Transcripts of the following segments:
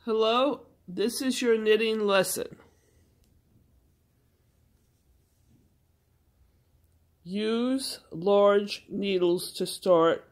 Hello, this is your knitting lesson. Use large needles to start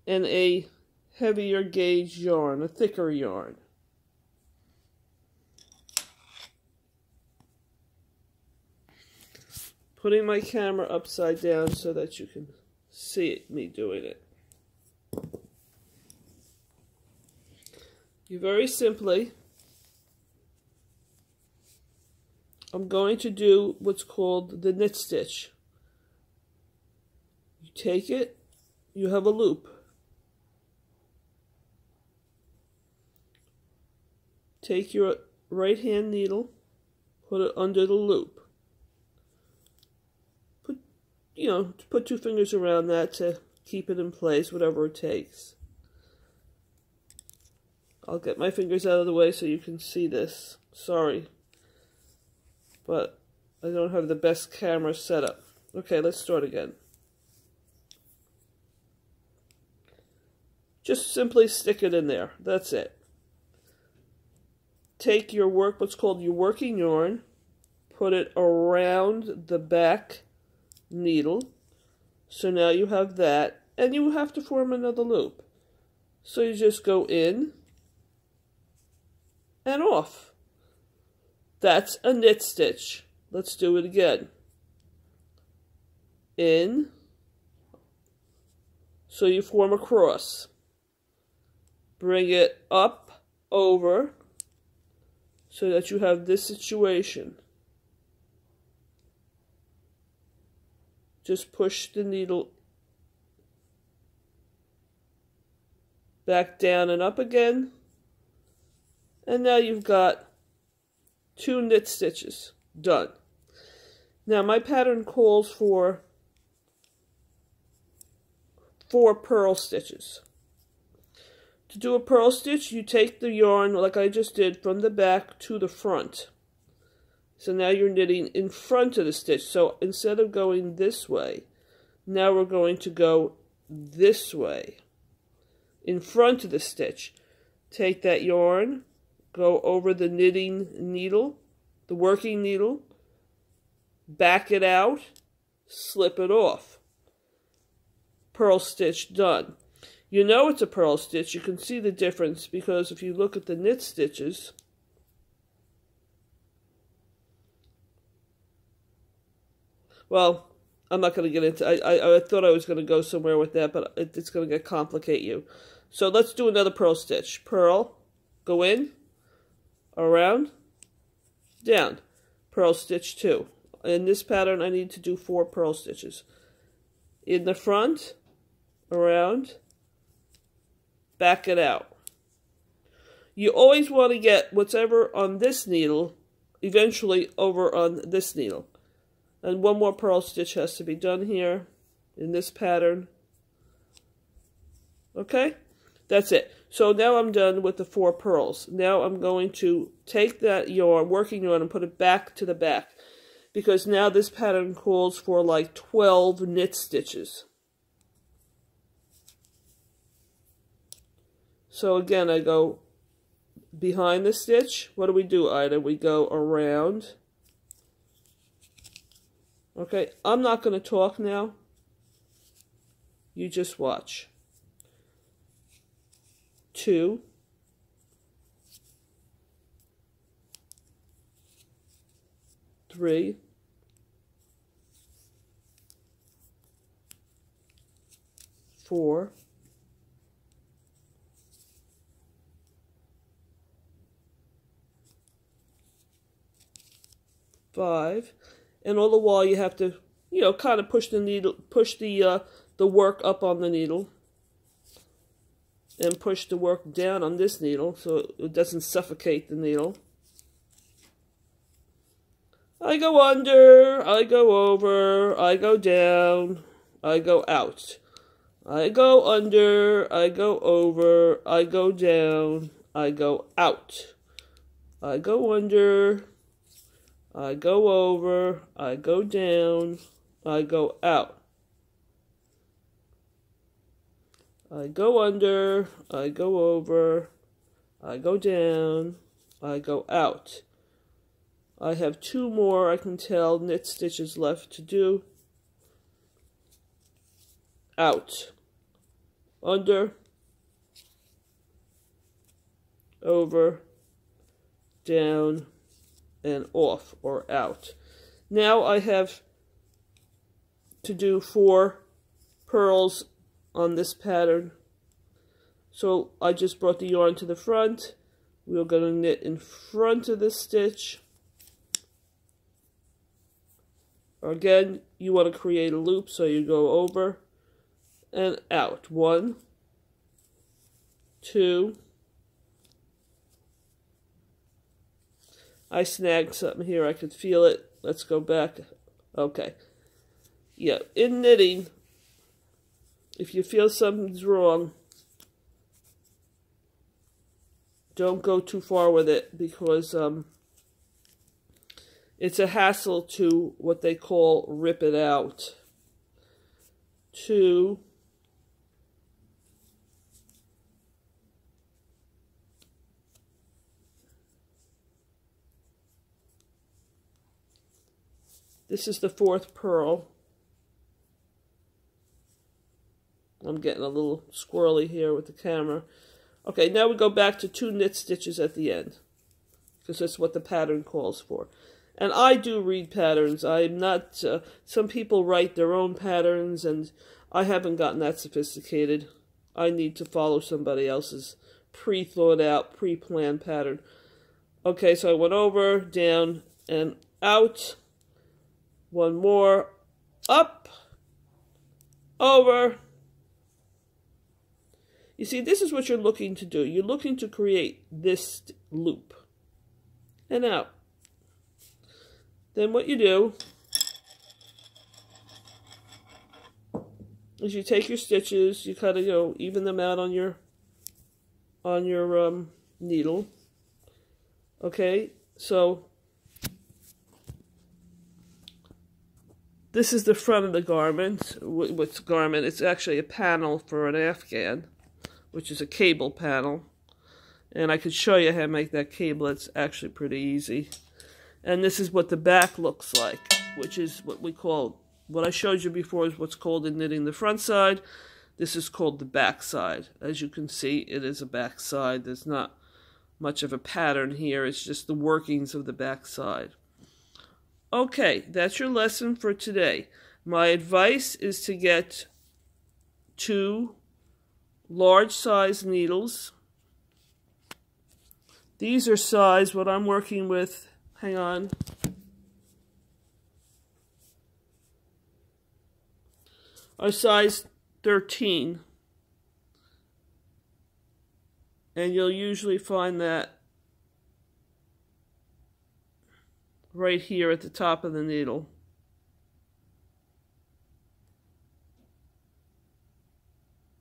and a heavier gauge yarn, a thicker yarn. Putting my camera upside down so that you can see me doing it. You very simply, I'm going to do what's called the knit stitch. You take it, you have a loop. Take your right hand needle, put it under the loop. Put 2 fingers around that to keep it in place, whatever it takes. I'll get my fingers out of the way so you can see this. Sorry, but I don't have the best camera setup. Okay, let's start again. Just simply stick it in there. That's it. Take your what's called your working yarn, put it around the back needle. So now you have that, and you have to form another loop. So you just go in and off. That's a knit stitch. Let's do it again. In. So you form a cross. Bring it up, over, so that you have this situation. Just push the needle back down and up again. And now you've got 2 knit stitches done. Now my pattern calls for 4 purl stitches. To do a purl stitch, you take the yarn, like I just did, from the back to the front. So now you're knitting in front of the stitch. So instead of going this way, now we're going to go this way, in front of the stitch. Take that yarn, go over the knitting needle, the working needle, back it out, slip it off. Purl stitch done. You know it's a purl stitch. You can see the difference because if you look at the knit stitches, well, I'm not going to get into I thought I was going to go somewhere with that, but it's going to complicate you. So let's do another purl stitch. Purl, go in, around, down. Purl stitch 2. In this pattern, I need to do 4 purl stitches. In the front, around, back it out. You always want to get whatever on this needle eventually over on this needle. And 1 more purl stitch has to be done here in this pattern. Okay? That's it. So now I'm done with the 4 purls. Now I'm going to take that yarn, working yarn, and put it back to the back. Because now this pattern calls for like 12 knit stitches. So again, I go behind the stitch. What do we do, Ida? We go around. Okay, I'm not going to talk now. You just watch. 2. 3. 4. 5. And all the while you have to, kind of push the needle, push the work up on the needle. And push the work down on this needle so it doesn't suffocate the needle. I go under, I go over, I go down, I go out. I go under, I go over, I go down, I go out. I go under, I go over, I go down, I go out. I go under, I go over, I go down, I go out. I have 2 more, I can tell, knit stitches left to do. Out, under, over, down, and off or out. Now I have to do 4 purls on this pattern. So I just brought the yarn to the front. We're going to knit in front of this stitch. Again, you want to create a loop, so you go over and out. 1, 2. I snagged something here. I could feel it. Let's go back. Okay. Yeah, in knitting, if you feel something's wrong, don't go too far with it, because it's a hassle to what they call rip it out. 2. This is the 4th purl. I'm getting a little squirrely here with the camera. Okay, now we go back to 2 knit stitches at the end, because that's what the pattern calls for. And I do read patterns. I'm not, some people write their own patterns, and I haven't gotten that sophisticated. I need to follow somebody else's pre-thought out, pre-planned pattern. Okay, so I went over, down, and out. 1 more, up, over. You see, this is what you're looking to do. You're looking to create this loop. And out. Then what you do is you take your stitches, you kind of, even them out on your needle. Okay, so this is the front of the garment. What's garment? It's actually a panel for an afghan, which is a cable panel. And I could show you how to make that cable. It's actually pretty easy. And this is what the back looks like, which is what we call, what I showed you before is what's called in knitting the front side. This is called the back side. As you can see, it is a back side. There's not much of a pattern here. It's just the workings of the back side. Okay, that's your lesson for today. My advice is to get 2 large size needles. These are size, what I'm working with, hang on, are size 13. And you'll usually find that right here at the top of the needle.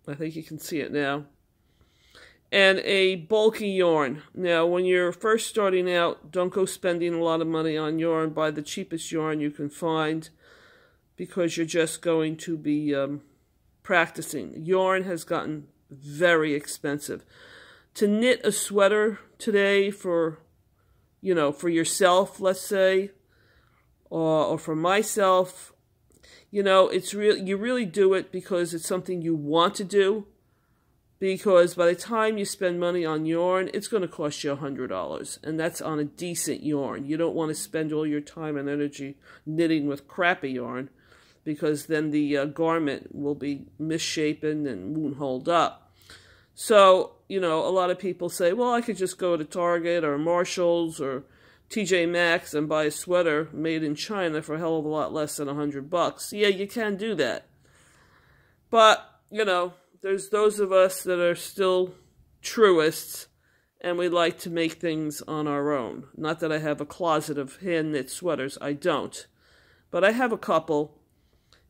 I think you can see it now. And a bulky yarn. Now, when you're first starting out, don't go spending a lot of money on yarn. Buy the cheapest yarn you can find, because you're just going to be practicing. Yarn has gotten very expensive. To knit a sweater today for, for yourself, let's say, or for myself, it's you really do it because it's something you want to do. Because by the time you spend money on yarn, it's going to cost you $100. And that's on a decent yarn. You don't want to spend all your time and energy knitting with crappy yarn, because then the garment will be misshapen and won't hold up. So, a lot of people say, well, I could just go to Target or Marshall's or TJ Maxx and buy a sweater made in China for a hell of a lot less than $100. Yeah, you can do that. But, there's those of us that are still truists, and we like to make things on our own. Not that I have a closet of hand-knit sweaters. I don't. But I have a couple.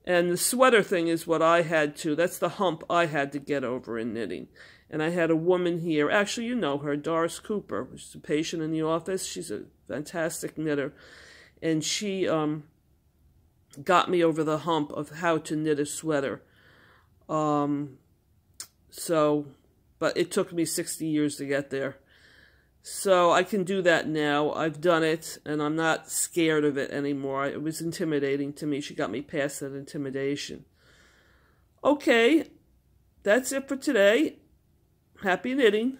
And the sweater thing is what I had to. That's the hump I had to get over in knitting. And I had a woman here. Actually, you know her, Doris Cooper. She's a patient in the office. She's a fantastic knitter. And she got me over the hump of how to knit a sweater. But it took me 60 years to get there. So I can do that now. I've done it, and I'm not scared of it anymore. It was intimidating to me. She got me past that intimidation. Okay, that's it for today. Happy knitting.